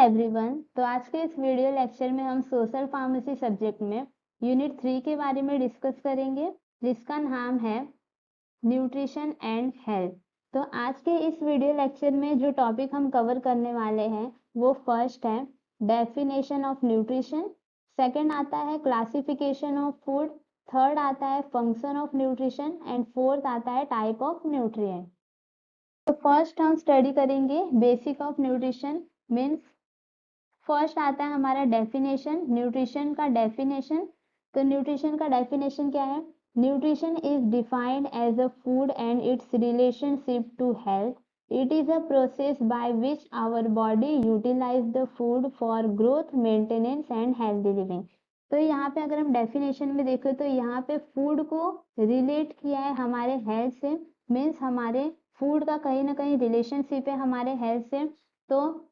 Everyone. तो आज के इस वीडियो लेक्चर में हम सोशल फार्मेसी सब्जेक्ट में यूनिट 3 के बारे में डिस्कस करेंगे, जिसका नाम है न्यूट्रिशन एंड हेल्थ। तो आज के इस वीडियो लेक्चर में जो टॉपिक हम कवर करने वाले हैं वो फर्स्ट है डेफिनेशन ऑफ न्यूट्रिशन, सेकंड आता है क्लासिफिकेशन ऑफ फूड, थर्ड आता है function of nutrition and fourth आता है टाइप ऑफ न्यूट्रिएंट। तो फर्स्ट हम स्टडी करेंगे basic of nutrition. Means first आता है हमारा डेफिनेशन, न्यूट्रिशन का डेफिनेशन। तो न्यूट्रिशन का डेफिनेशन क्या है? Nutrition is defined as a food and its relationship to health. It is a process by which our body utilise the food for growth, maintenance and healthy living. तो यहाँ पे अगर हम definition में देखें तो यहाँ पे फूड को रिलेट किया है हमारे हेल्थ से। मीन्स हमारे फूड का कहीं ना कहीं रिलेशनशिप है हमारे हेल्थ से। तो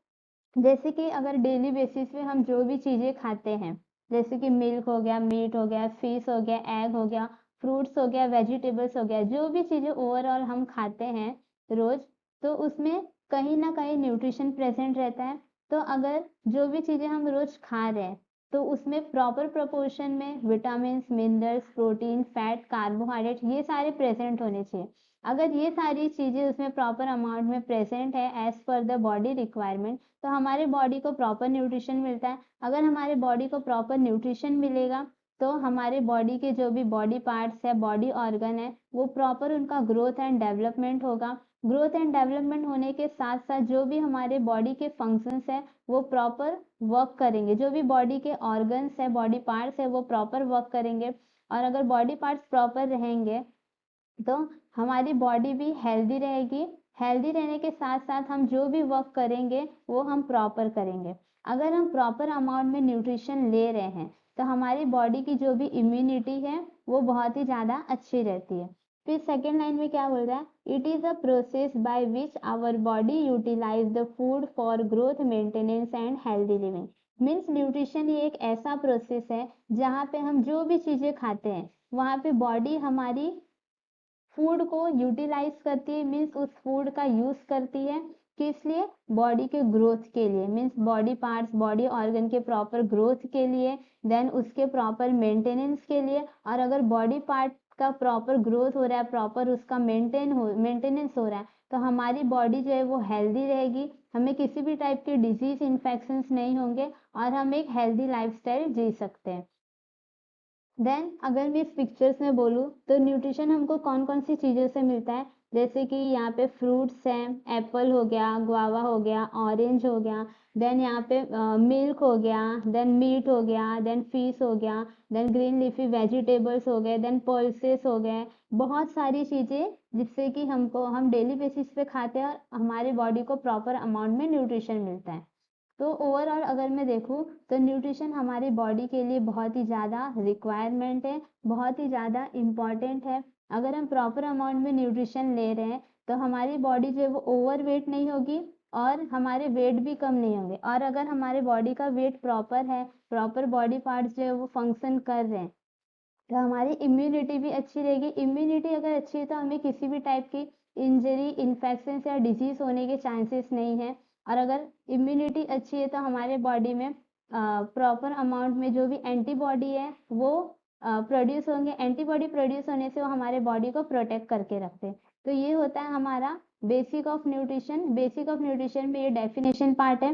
जैसे कि अगर डेली बेसिस पे हम जो भी चीज़ें खाते हैं, जैसे कि मिल्क हो गया, मीट हो गया, फिश हो गया, एग हो गया, फ्रूट्स हो गया, वेजिटेबल्स हो गया, जो भी चीज़ें ओवरऑल हम खाते हैं रोज, तो उसमें कहीं ना कहीं न्यूट्रिशन प्रेजेंट रहता है। तो अगर जो भी चीज़ें हम रोज खा रहे हैं तो उसमें प्रॉपर प्रोपोर्शन में vitamin, minerals, protein, fat, carbohydrate ये सारे प्रेजेंट होने चाहिए। अगर ये सारी चीज़ें उसमें प्रॉपर अमाउंट में प्रेजेंट है as per the body requirement, तो हमारे बॉडी को प्रॉपर न्यूट्रिशन मिलता है। अगर हमारे बॉडी को प्रॉपर न्यूट्रिशन मिलेगा तो हमारे बॉडी के जो भी बॉडी पार्ट्स है, बॉडी ऑर्गन है, वो प्रॉपर उनका ग्रोथ एंड डेवलपमेंट होगा। ग्रोथ एंड डेवलपमेंट होने के साथ साथ जो भी हमारे बॉडी के फंक्शंस है वो प्रॉपर वर्क करेंगे। जो भी बॉडी के ऑर्गन्स है, बॉडी पार्ट्स है, वो प्रॉपर वर्क करेंगे। और अगर बॉडी पार्ट्स प्रॉपर रहेंगे तो हमारी बॉडी भी हेल्दी रहेगी। हेल्दी रहने के साथ साथ हम जो भी वर्क करेंगे वो हम प्रॉपर करेंगे। अगर हम प्रॉपर अमाउंट में न्यूट्रिशन ले रहे हैं तो हमारी बॉडी की जो भी इम्यूनिटी है वो बहुत ही ज़्यादा अच्छी रहती है। फिर सेकेंड लाइन में क्या बोल रहा है? It is a process by which our body utilise the food for growth, maintenance and healthy living. Means nutrition ये एक ऐसा प्रोसेस है जहाँ पे हम जो भी चीज़ें खाते हैं वहाँ पे बॉडी हमारी फूड को यूटिलाइज करती है। मीन्स उस फूड का यूज करती है किस लिए? बॉडी के ग्रोथ के लिए। Means body parts, body organ के प्रॉपर ग्रोथ के लिए, देन उसके प्रॉपर मेंटेनेंस के लिए। और अगर बॉडी पार्ट का प्रॉपर ग्रोथ हो रहा है, प्रॉपर उसका मेंटेनेंस हो रहा है, तो हमारी बॉडी जो है वो हेल्दी रहेगी। हमें किसी भी टाइप के डिजीज इन्फेक्शंस नहीं होंगे और हम एक हेल्दी लाइफस्टाइल जी सकते हैं। देन अगर मैं इस पिक्चर्स में बोलूँ तो न्यूट्रिशन हमको कौन कौन सी चीज़ों से मिलता है? जैसे कि यहाँ पे फ्रूट्स हैं, एप्पल हो गया, गुआवा हो गया, ऑरेंज हो गया, देन यहाँ पे मिल्क हो गया, देन मीट हो गया, देन फिश हो गया, देन ग्रीन लीफी वेजिटेबल्स हो गए, देन पल्सेस हो गए। बहुत सारी चीज़ें जिससे कि हम डेली बेसिस पे खाते हैं और हमारी बॉडी को प्रॉपर अमाउंट में न्यूट्रिशन मिलता है। तो ओवरऑल अगर मैं देखूँ तो न्यूट्रिशन हमारी बॉडी के लिए बहुत ही ज़्यादा रिक्वायरमेंट है, बहुत ही ज़्यादा इम्पॉर्टेंट है। अगर हम प्रॉपर अमाउंट में न्यूट्रिशन ले रहे हैं तो हमारी बॉडी जो है वो ओवर वेट नहीं होगी और हमारे वेट भी कम नहीं होंगे। और अगर हमारे बॉडी का वेट प्रॉपर है, प्रॉपर बॉडी पार्ट्स जो है वो फंक्शन कर रहे हैं, तो हमारी इम्यूनिटी भी अच्छी रहेगी। इम्यूनिटी अगर अच्छी है तो हमें किसी भी टाइप की इंजरी, इन्फेक्शन या डिजीज होने के चांसेस नहीं है। और अगर इम्यूनिटी अच्छी है तो हमारे बॉडी में प्रॉपर अमाउंट में जो भी एंटीबॉडी है वो प्रोड्यूस होंगे। एंटीबॉडी प्रोड्यूस होने से वो हमारे बॉडी को प्रोटेक्ट करके रखते हैं। तो ये होता है हमारा basic of nutrition. Basic of nutrition में ये डेफिनेशन पार्ट है।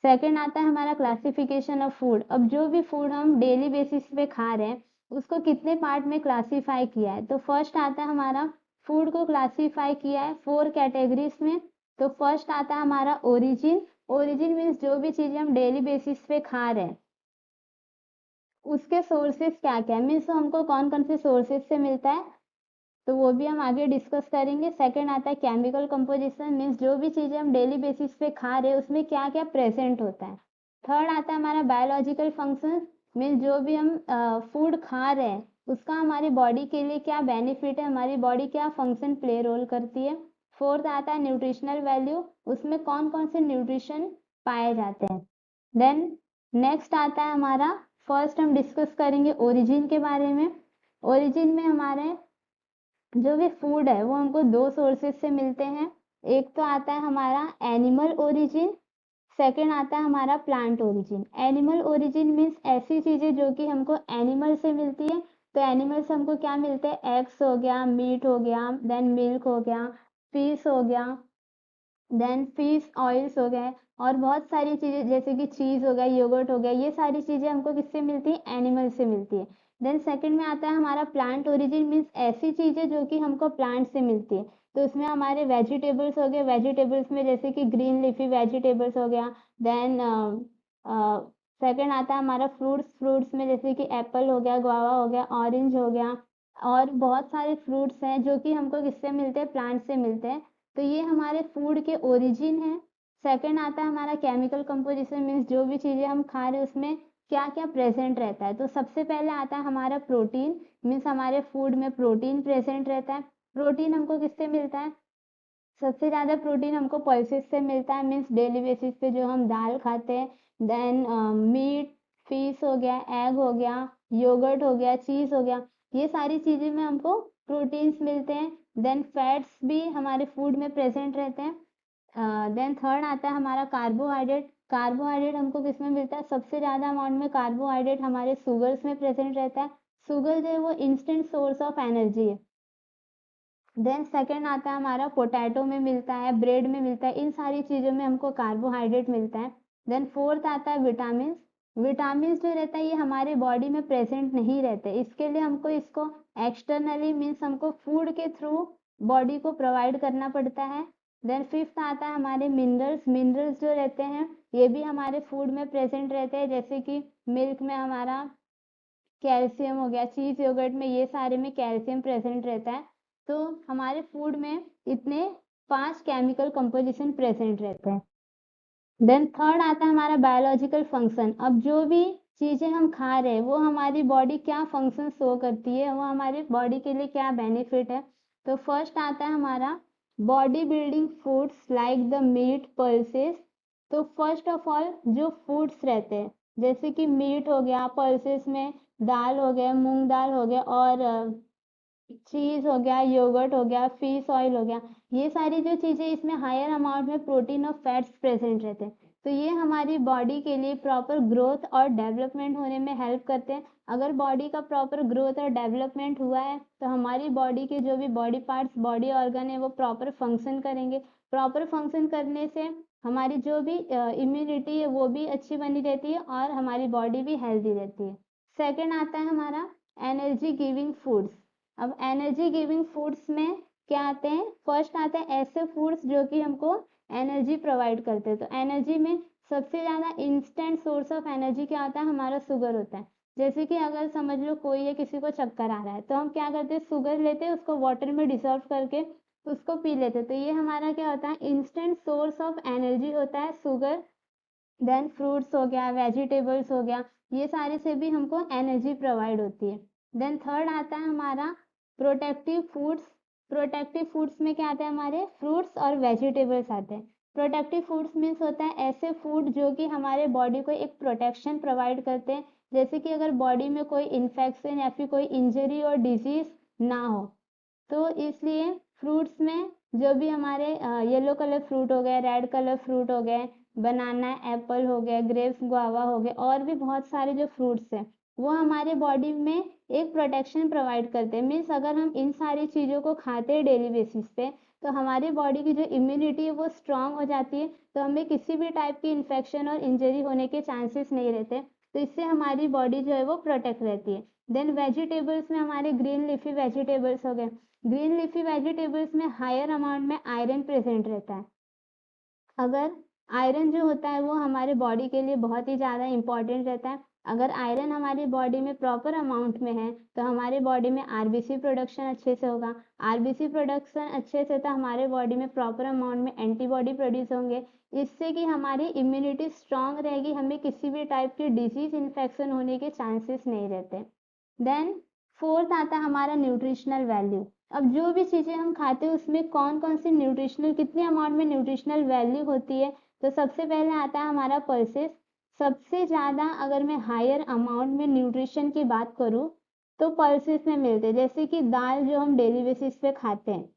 सेकेंड आता है हमारा क्लासिफिकेशन ऑफ फूड। अब जो भी फूड हम डेली बेसिस पे खा रहे हैं उसको कितने पार्ट में क्लासीफाई किया है? तो फर्स्ट आता है हमारा फूड को क्लासीफाई किया है 4 कैटेगरीज में। तो फर्स्ट आता है हमारा ओरिजिन। ओरिजिन मीन्स जो भी चीजें हम डेली बेसिस पे खा रहे हैं उसके सोर्सेस क्या क्या है, मीन्स हमको कौन कौन से सोर्सेस से मिलता है, तो वो भी हम आगे डिस्कस करेंगे। सेकंड आता है केमिकल कंपोजिशन। मीन्स जो भी चीजें हम डेली बेसिस पे खा रहे हैं उसमें क्या क्या प्रेजेंट होता है। थर्ड आता है हमारा बायोलॉजिकल फंक्शन। मीन्स जो भी हम फूड खा रहे हैं उसका हमारी बॉडी के लिए क्या बेनिफिट है, हमारी बॉडी क्या फंक्शन प्ले रोल करती है। फोर्थ आता है न्यूट्रिशनल वैल्यू, उसमें कौन कौन से न्यूट्रिशन पाए जाते हैं। देन नेक्स्ट आता है हमारा, फर्स्ट हम डिस्कस करेंगे ओरिजिन के बारे में। ओरिजिन में हमारे जो भी फूड है वो हमको 2 सोर्सेस से मिलते हैं। एक तो आता है हमारा एनिमल ओरिजिन, सेकंड आता है हमारा plant origin. Animal origin means ऐसी चीजें जो कि हमको एनिमल से मिलती है। तो एनिमल से हमको क्या मिलते हैं, एग्स हो गया, मीट हो गया, देन मिल्क हो गया, फिश हो गया, देन फिश ऑयल्स हो गए, और बहुत सारी चीजें जैसे कि चीज हो गया, योगर्ट हो गया, ये सारी चीजें हमको किससे मिलती है, एनिमल से मिलती है। देन सेकंड में आता है हमारा प्लांट ओरिजिन मीन्स ऐसी चीजें जो कि हमको प्लांट से मिलती है। तो उसमें हमारे वेजिटेबल्स हो गए, वेजिटेबल्स में जैसे कि ग्रीन लीफी वेजिटेबल्स हो गया। देन सेकंड आता है हमारा फ्रूट्स। फ्रूट्स में जैसे कि एप्पल हो गया, गुआवा हो गया, ऑरेंज हो गया, और बहुत सारे फ्रूट्स हैं जो कि हमको किससे मिलते हैं, प्लांट से मिलते हैं। तो ये हमारे फूड के ओरिजिन है। सेकंड आता है हमारा केमिकल कंपोजिशन मीन्स जो भी चीज़ें हम खा रहे हैं उसमें क्या क्या प्रेजेंट रहता है। तो सबसे पहले आता है हमारा प्रोटीन मीन्स हमारे फूड में प्रोटीन प्रेजेंट रहता है। प्रोटीन हमको किससे मिलता है, सबसे ज़्यादा प्रोटीन हमको पल्सेस से मिलता है मीन्स डेली बेसिस पे जो हम दाल खाते हैं। देन मीट, फिश हो गया, एग हो गया, योगर्ट हो गया, चीज़ हो गया, ये सारी चीज़ें में हमको प्रोटीन्स मिलते हैं। देन फैट्स भी हमारे फूड में प्रेजेंट रहते हैं। देन थर्ड आता है हमारा कार्बोहाइड्रेट। कार्बोहाइड्रेट हमको किस में मिलता है, सबसे ज़्यादा अमाउंट में कार्बोहाइड्रेट हमारे शुगर्स में प्रेजेंट रहता है। शुगर जो है वो इंस्टेंट सोर्स ऑफ एनर्जी है। देन सेकंड आता है हमारा पोटैटो में मिलता है, ब्रेड में मिलता है, इन सारी चीज़ों में हमको कार्बोहाइड्रेट मिलता है। देन फोर्थ आता है विटामिन। विटामिन जो रहता है ये हमारे बॉडी में प्रेजेंट नहीं रहते, इसके लिए हमको इसको एक्सटर्नली मीन्स हमको फूड के थ्रू बॉडी को प्रोवाइड करना पड़ता है। देन फिफ्थ आता है हमारे मिनरल्स। मिनरल्स जो रहते हैं ये भी हमारे फूड में प्रेजेंट रहते हैं, जैसे कि मिल्क में हमारा कैल्शियम हो गया, चीज योगर्ट में ये सारे में कैल्शियम प्रेजेंट रहता है। तो हमारे फूड में इतने 5 केमिकल कंपोजिशन प्रेजेंट रहते हैं। देन थर्ड आता है हमारा बायोलॉजिकल फंक्शन। अब जो भी चीजें हम खा रहे हैं वो हमारी बॉडी क्या फंक्शन शो करती है, वो हमारी बॉडी के लिए क्या बेनिफिट है। तो फर्स्ट आता है हमारा body building foods like the meat pulses. तो फर्स्ट ऑफ ऑल जो फूड्स रहते हैं जैसे कि मीट हो गया, पल्सेस में दाल हो गया, मूंग दाल हो गया, और चीज हो गया, योगर्ट हो गया, फिश ऑयल हो गया, ये सारी जो चीजें इसमें हायर अमाउंट में प्रोटीन और फैट्स प्रेजेंट रहते हैं। तो ये हमारी बॉडी के लिए प्रॉपर ग्रोथ और डेवलपमेंट होने में हेल्प करते हैं। अगर बॉडी का प्रॉपर ग्रोथ और डेवलपमेंट हुआ है तो हमारी बॉडी के जो भी बॉडी पार्ट्स, बॉडी ऑर्गन है वो प्रॉपर फंक्शन करेंगे। प्रॉपर फंक्शन करने से हमारी जो भी इम्यूनिटी है वो भी अच्छी बनी रहती है और हमारी बॉडी भी हेल्दी रहती है। सेकेंड आता है हमारा एनर्जी गिविंग फूड्स। अब एनर्जी गिविंग फूड्स में क्या आते हैं, फर्स्ट आते हैं ऐसे फूड्स जो कि हमको एनर्जी प्रोवाइड करते हैं। तो एनर्जी में सबसे ज़्यादा इंस्टेंट सोर्स ऑफ एनर्जी क्या होता है, हमारा शुगर होता है। जैसे कि अगर समझ लो कोई है, किसी को चक्कर आ रहा है तो हम क्या करते हैं, शुगर लेते हैं, उसको वाटर में डिसॉल्व करके उसको पी लेते हैं। तो ये हमारा क्या होता है, इंस्टेंट सोर्स ऑफ एनर्जी होता है शुगर। देन फ्रूट्स हो गया, वेजिटेबल्स हो गया, ये सारे से भी हमको एनर्जी प्रोवाइड होती है। देन थर्ड आता है हमारा प्रोटेक्टिव फूड्स। प्रोटेक्टिव फूड्स में क्या आता है, हमारे फ्रूट्स और वेजिटेबल्स आते हैं। प्रोटेक्टिव फूड्स मीन्स होता है ऐसे फूड जो कि हमारे बॉडी को एक प्रोटेक्शन प्रोवाइड करते हैं, जैसे कि अगर बॉडी में कोई इन्फेक्शन या फिर कोई इंजरी और डिजीज ना हो। तो इसलिए फ्रूट्स में जो भी हमारे येलो कलर फ्रूट हो गए, रेड कलर फ्रूट हो गए, बनाना एप्पल हो गया, ग्रेप्स गुआवा हो गए, और भी बहुत सारे जो फ्रूट्स हैं वो हमारे बॉडी में एक प्रोटेक्शन प्रोवाइड करते हैं। मीन्स अगर हम इन सारी चीज़ों को खाते हैं डेली बेसिस पे तो हमारी बॉडी की जो इम्यूनिटी है वो स्ट्रांग हो जाती है, तो हमें किसी भी टाइप की इन्फेक्शन और इंजरी होने के चांसेस नहीं रहते। तो इससे हमारी बॉडी जो है वो प्रोटेक्ट रहती है। देन वेजिटेबल्स में हमारे ग्रीन लीफी वेजिटेबल्स हो गए। ग्रीन लीफी वेजिटेबल्स में हायर अमाउंट में आयरन प्रेजेंट रहता है। अगर आयरन जो होता है वो हमारे बॉडी के लिए बहुत ही ज़्यादा इम्पॉर्टेंट रहता है। अगर आयरन हमारी बॉडी में प्रॉपर अमाउंट में है तो हमारे बॉडी में आरबीसी प्रोडक्शन अच्छे से होगा। आरबीसी प्रोडक्शन अच्छे से तो हमारे बॉडी में प्रॉपर अमाउंट में एंटीबॉडी प्रोड्यूस होंगे, इससे कि हमारी इम्यूनिटी स्ट्रांग रहेगी, हमें किसी भी टाइप की डिजीज इन्फेक्शन होने के चांसेस नहीं रहते। देन फोर्थ आता है हमारा न्यूट्रिशनल वैल्यू। अब जो भी चीज़ें हम खाते हैं उसमें कौन कौन सी न्यूट्रिशनल, कितने अमाउंट में न्यूट्रिशनल वैल्यू होती है। तो सबसे पहले आता है हमारा पल्सेस। सबसे ज़्यादा अगर मैं हायर अमाउंट में न्यूट्रिशन की बात करूँ तो पल्सेस में मिलते हैं। जैसे कि दाल जो हम डेली बेसिस पे खाते हैं,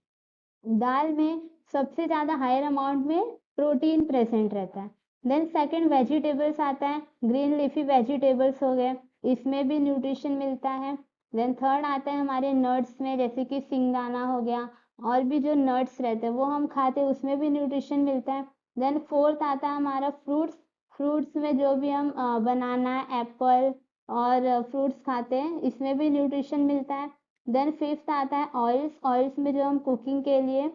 दाल में सबसे ज़्यादा हायर अमाउंट में प्रोटीन प्रेजेंट रहता है। देन सेकंड वेजिटेबल्स आता है, ग्रीन लीफी वेजिटेबल्स हो गए, इसमें भी न्यूट्रिशन मिलता है। देन थर्ड आता है हमारे नट्स में, जैसे कि सिंगदाना हो गया, और भी जो नट्स रहते हैं वो हम खाते हैं, उसमें भी न्यूट्रिशन मिलता है। देन फोर्थ आता है हमारा फ्रूट्स, फ्रूट्स में जो भी हम बनाना, एप्पल और फ्रूट्स खाते हैं, इसमें भी न्यूट्रिशन मिलता है। देन फिफ्थ आता है ऑयल्स, ऑयल्स में जो हम कुकिंग के लिए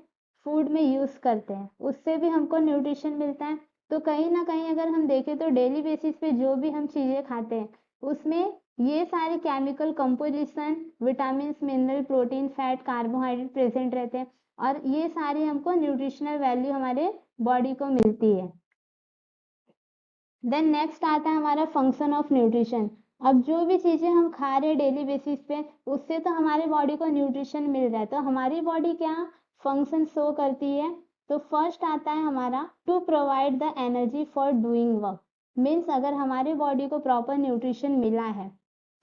फूड में यूज़ करते हैं, उससे भी हमको न्यूट्रिशन मिलता है। तो कहीं ना कहीं अगर हम देखें तो डेली बेसिस पे जो भी हम चीज़ें खाते हैं उसमें ये सारे chemical composition, vitamin, mineral, protein, fat, carbohydrate present रहते हैं, और ये सारी हमको न्यूट्रिशनल वैल्यू हमारे बॉडी को मिलती है। देन नेक्स्ट आता है हमारा फंक्शन ऑफ न्यूट्रिशन। अब जो भी चीज़ें हम खा रहे हैं डेली बेसिस पे, उससे तो हमारे बॉडी को न्यूट्रिशन मिल रहा है, तो हमारी बॉडी क्या फंक्शन शो करती है। तो फर्स्ट आता है हमारा to provide the energy for doing work. Means अगर हमारे बॉडी को प्रॉपर न्यूट्रिशन मिला है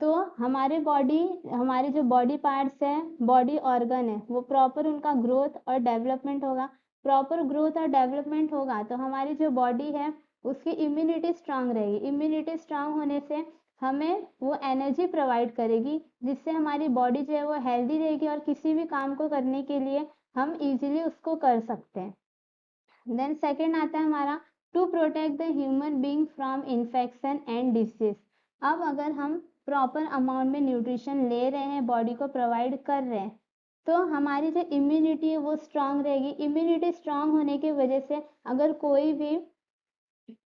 तो हमारे बॉडी, हमारे जो बॉडी पार्ट्स है, बॉडी ऑर्गन है, वो प्रॉपर उनका ग्रोथ और डेवलपमेंट होगा। प्रॉपर ग्रोथ और डेवलपमेंट होगा तो हमारी जो बॉडी है उसकी इम्यूनिटी स्ट्रांग रहेगी। इम्यूनिटी स्ट्रांग होने से हमें वो एनर्जी प्रोवाइड करेगी, जिससे हमारी बॉडी जो है वो हेल्दी रहेगी और किसी भी काम को करने के लिए हम इजीली उसको कर सकते हैं। देन सेकेंड आता है हमारा to protect the human being from infection and disease. अब अगर हम प्रॉपर अमाउंट में न्यूट्रिशन ले रहे हैं, बॉडी को प्रोवाइड कर रहे हैं, तो हमारी जो इम्यूनिटी है वो स्ट्रांग रहेगी। इम्यूनिटी स्ट्रांग होने की वजह से अगर कोई भी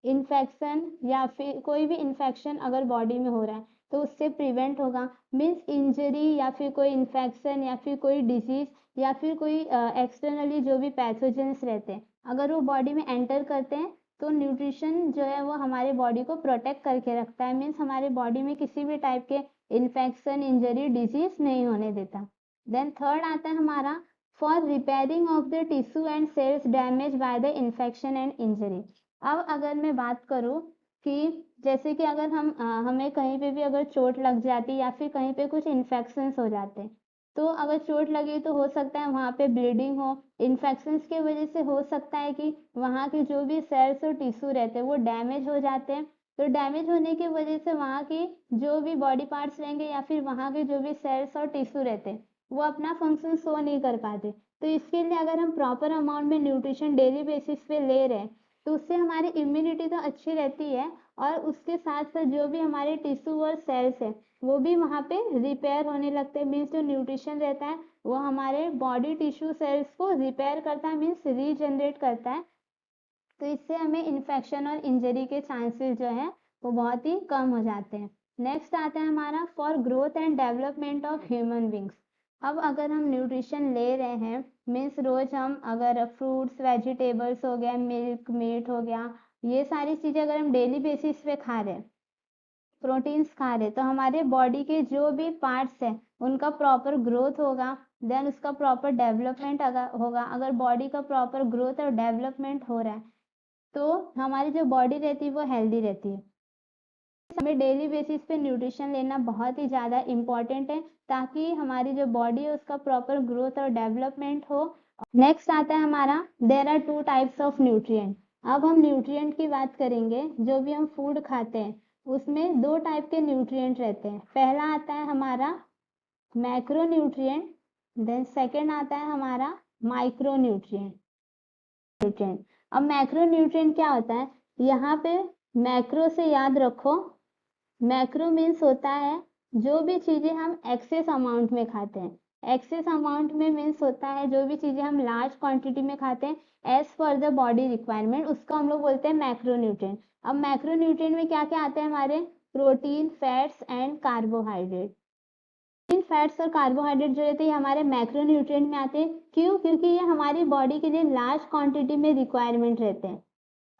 इन्फेक्शन या फिर कोई भी इन्फेक्शन अगर बॉडी में हो रहा है तो उससे प्रिवेंट होगा। मीन्स इंजरी या फिर कोई इन्फेक्शन या फिर कोई डिजीज या फिर कोई एक्सटर्नली जो भी पैथोजेंस रहते हैं अगर वो बॉडी में एंटर करते हैं तो न्यूट्रिशन जो है वो हमारे बॉडी को प्रोटेक्ट करके रखता है। मीन्स हमारे बॉडी में किसी भी टाइप के इन्फेक्शन, इंजरी, डिजीज नहीं होने देता। देन थर्ड आता है हमारा for repairing of the tissue and cells damage by the infection and injury. अब अगर मैं बात करूँ कि जैसे कि अगर हमें कहीं पे भी अगर चोट लग जाती या फिर कहीं पे कुछ इन्फेक्शंस हो जाते हैं, तो अगर चोट लगी तो हो सकता है वहाँ पे ब्लीडिंग हो। इन्फेक्शंस की वजह से हो सकता है कि वहाँ के जो भी सेल्स और टिश्यू रहते हैं वो डैमेज हो जाते हैं। तो डैमेज होने की वजह से वहाँ की जो भी बॉडी पार्ट्स रहेंगे या फिर वहाँ के जो भी सेल्स और टिश्यू रहते हैं वो अपना फंक्शन शो नहीं कर पाते। तो इसके लिए अगर हम प्रॉपर अमाउंट में न्यूट्रिशन डेली बेसिस पे ले रहे हैं तो उससे हमारी इम्यूनिटी तो अच्छी रहती है, और उसके साथ साथ जो भी हमारे टिश्यू और सेल्स है वो भी वहाँ पे रिपेयर होने लगते हैं। मीन्स जो न्यूट्रिशन रहता है वो हमारे बॉडी टिश्यू सेल्स को रिपेयर करता है, मीन्स रीजनरेट करता है। तो इससे हमें इन्फेक्शन और इंजरी के चांसेस जो है वो बहुत ही कम हो जाते हैं। नेक्स्ट आता है हमारा for growth and development of human beings. अब अगर हम न्यूट्रिशन ले रहे हैं, मीन्स रोज हम अगर फ्रूट्स, वेजिटेबल्स हो गया, मिल्क, मीट हो गया, ये सारी चीज़ें अगर हम डेली बेसिस पे खा रहे हैं, प्रोटीन्स खा रहे, तो हमारे बॉडी के जो भी पार्ट्स हैं उनका प्रॉपर ग्रोथ होगा। देन उसका प्रॉपर डेवलपमेंट अगर होगा, अगर बॉडी का प्रॉपर ग्रोथ और डेवलपमेंट हो रहा है तो हमारी जो बॉडी रहती है वो हेल्दी रहती है। हमें डेली बेसिस पे न्यूट्रिशन लेना बहुत ही ज़्यादा इम्पॉर्टेंट है ताकि हमारी जो बॉडी है उसका प्रॉपर ग्रोथ और डेवलपमेंट हो। नेक्स्ट आता है हमारा there are two types of nutrient. अब हम न्यूट्रिएंट की बात करेंगे। जो भी हम फूड खाते हैं उसमें दो टाइप के न्यूट्रिएंट रहते हैं। पहला आता है हमारा मैक्रो न्यूट्रिएंट, देन सेकेंड आता है हमारा माइक्रो न्यूट्रिएंट। अब मैक्रो न्यूट्रिएंट क्या होता है, यहाँ पे मैक्रो से याद रखो, मैक्रो मीन्स होता है जो भी चीज़ें हम एक्सेस अमाउंट में खाते हैं। एक्सेस अमाउंट में मीन्स होता है जो भी चीज़ें हम लार्ज क्वांटिटी में खाते हैं as per the body requirement, उसको हम लोग बोलते हैं मैक्रो न्यूट्रिएंट। अब मैक्रो न्यूट्रिएंट में क्या क्या आते हैं हमारे, protein, fats and carbohydrate. In fats और कार्बोहाइड्रेट जो रहते हैं हमारे मैक्रो न्यूट्रिएंट में आते हैं। क्यों? क्योंकि ये हमारी बॉडी के लिए लार्ज क्वांटिटी में रिक्वायरमेंट रहते हैं।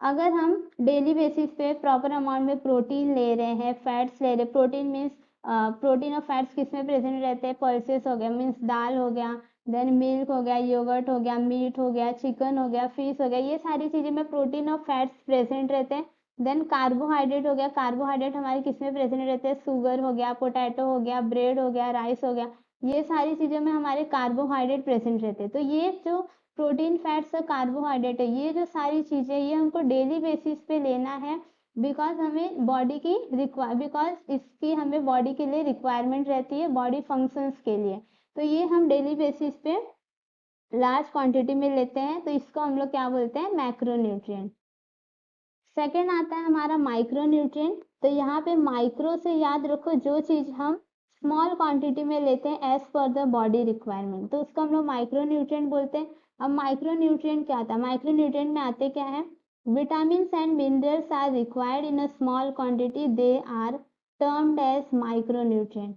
अगर हम डेली बेसिस पे प्रॉपर अमाउंट में प्रोटीन ले रहे हैं, फैट्स ले रहे हैं, प्रोटीन मीन्स प्रोटीन और फैट्स किस में प्रेजेंट रहते हैं, पल्सेस हो गया, मीन्स दाल हो गया, देन मिल्क हो गया, योगर्ट हो गया, मीट हो गया, चिकन हो गया, फिश हो गया, ये सारी चीज़ें में प्रोटीन और फैट्स प्रेजेंट रहते हैं। देन कार्बोहाइड्रेट हो गया, कार्बोहाइड्रेट हमारे किस में प्रेजेंट रहते हैं, शुगर हो गया, पोटैटो हो गया, ब्रेड हो गया, राइस हो गया, ये सारी चीज़ों में हमारे कार्बोहाइड्रेट प्रेजेंट रहते हैं। तो ये जो प्रोटीन, फैट्स और कार्बोहाइड्रेट है, ये जो सारी चीज़ें ये हमको डेली बेसिस पे लेना है, बिकॉज हमें बॉडी की बिकॉज इसकी हमें बॉडी के लिए रिक्वायरमेंट रहती है, बॉडी फंक्शंस के लिए। तो ये हम डेली बेसिस पे लार्ज क्वांटिटी में लेते हैं, तो इसको हम लोग क्या बोलते हैं, मैक्रोन्यूट्रिएंट। सेकेंड आता है हमारा माइक्रोन्यूट्रिएंट। तो यहाँ पे माइक्रो से याद रखो जो चीज़ हम स्मॉल क्वांटिटी में लेते हैं as per the body requirement, तो उसको हम लोग माइक्रोन्यूट्रिएंट बोलते हैं। अब माइक्रोन्यूट्रिएंट क्या आता है, माइक्रोन्यूट्रिएंट में आते क्या है, vitamins and minerals are required in a small quantity, they are termed as micronutrient.